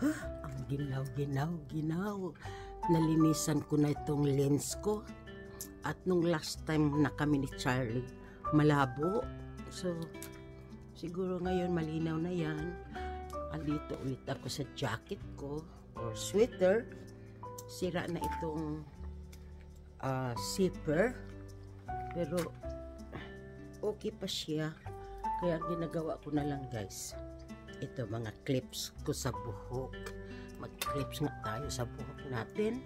Ang ginaw. Nalinisan ko na itong lens ko. At nung last time na kami ni Charlie, malabo. So, siguro ngayon malinaw na yan. Andito ulit ako sa jacket ko or sweater. Sira na itong zipper. Pero, okay pa siya. Kaya ginagawa ko na lang guys. Ito mga clips ko sa buhok. Mag-clips nga tayo sa buhok natin.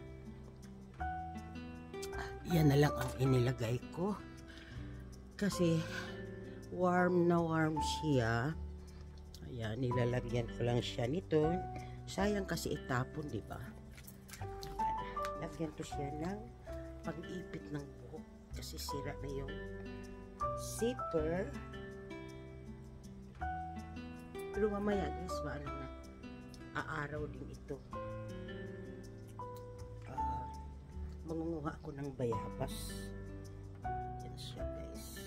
Yan na lang ang inilagay ko. Kasi warm na warm siya. Ayan, nilalagyan ko lang siya nito. Sayang kasi itapon, di ba? Lagyan ko siya ng pag-ipit ng buhok. Kasi sira na yung zipper. Pero mamaya guys, paano na? Aaraw din ito. Mangunguha ako ng bayabas. Yan siya guys.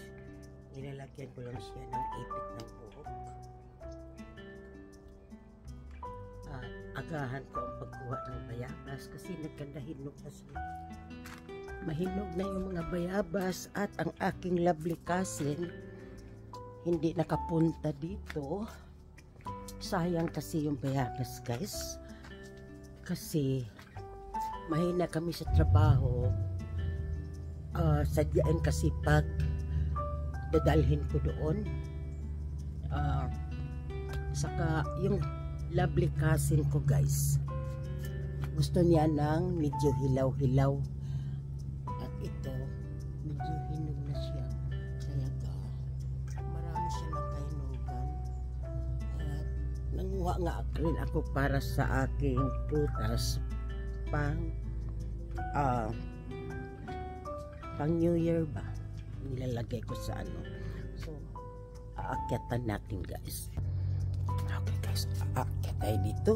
Nilalagyan ko lang siya ng ipit ng buhok. Agahan ko ang pagkuha ng bayabas kasi nagkandahinog na siya. Mahinog na yung mga bayabas at ang aking lovely cousin hindi nakapunta dito. Sayang kasi yung bayabas guys. Kasi mahina kami sa trabaho. Sadyain kasi pag dadalhin ko doon. Saka yung lovely cousin ko guys, gusto niya ng medyo hilaw-hilaw. At ito, medyo hinog na siya. Kaya marami siya ng kahinugan. At nanguha nga rin ako para sa aking prutas pang New Year ba, nilalagay ko sa ano. So aakyatan natin guys. Okay guys, aakyat tayo dito.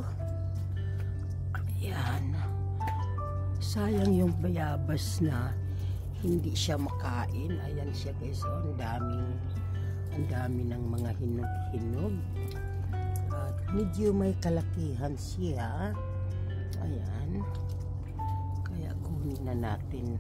Ayan, sayang yung bayabas na hindi siya makain. Ayan siya guys, oh, ang dami ng mga hinog-hinog at medyo may kalakihan siya. Ayan, kaya kunin na natin.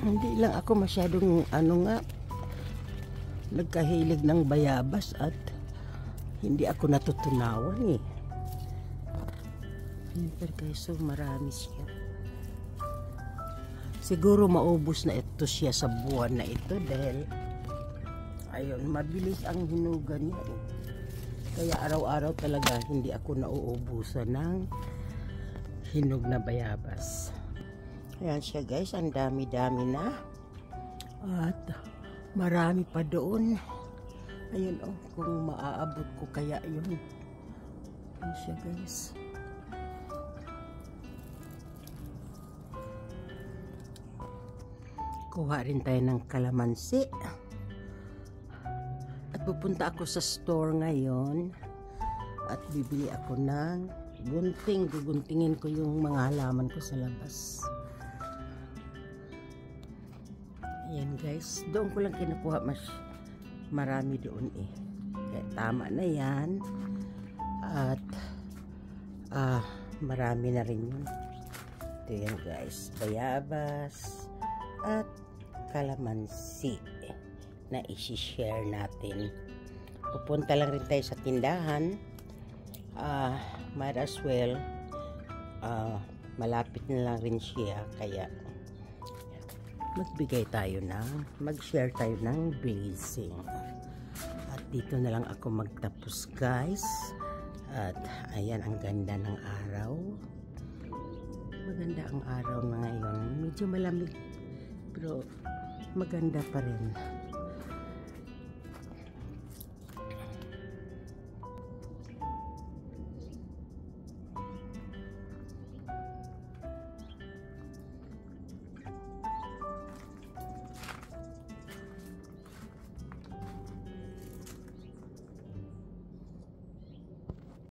Hindi lang ako masyadong nagkahilig ng bayabas at hindi ako natutunawan eh. Pero guys, so marami siya. Siguro maubos na ito siya sa buwan na ito dahil ayun, mabilis ang hinugan niya eh. Kaya araw-araw talaga hindi ako nauubusan ng hinog na bayabas. Ayan siya guys, ang dami-dami na. At marami pa doon. Ayun oh, kung maaabot ko kaya yun. Ayan siya guys. Kuha rin tayo ng kalamansi. At pupunta ako sa store ngayon. At bibili ako ng gunting. Guguntingin ko yung mga halaman ko sa labas. Ayan guys, doon ko lang kinukuha, mas marami doon eh. Kaya tama na yan. At marami na rin yun. Ito yan guys, bayabas at kalamansi na isi-share natin. Pupunta lang rin tayo sa tindahan. Might as well malapit na lang rin siya, kaya mag-share tayo ng blessing. At dito na lang ako magtapos guys. At ayan, ang ganda ng araw. Maganda ang araw na ngayon. Medyo malamig pero maganda pa rin.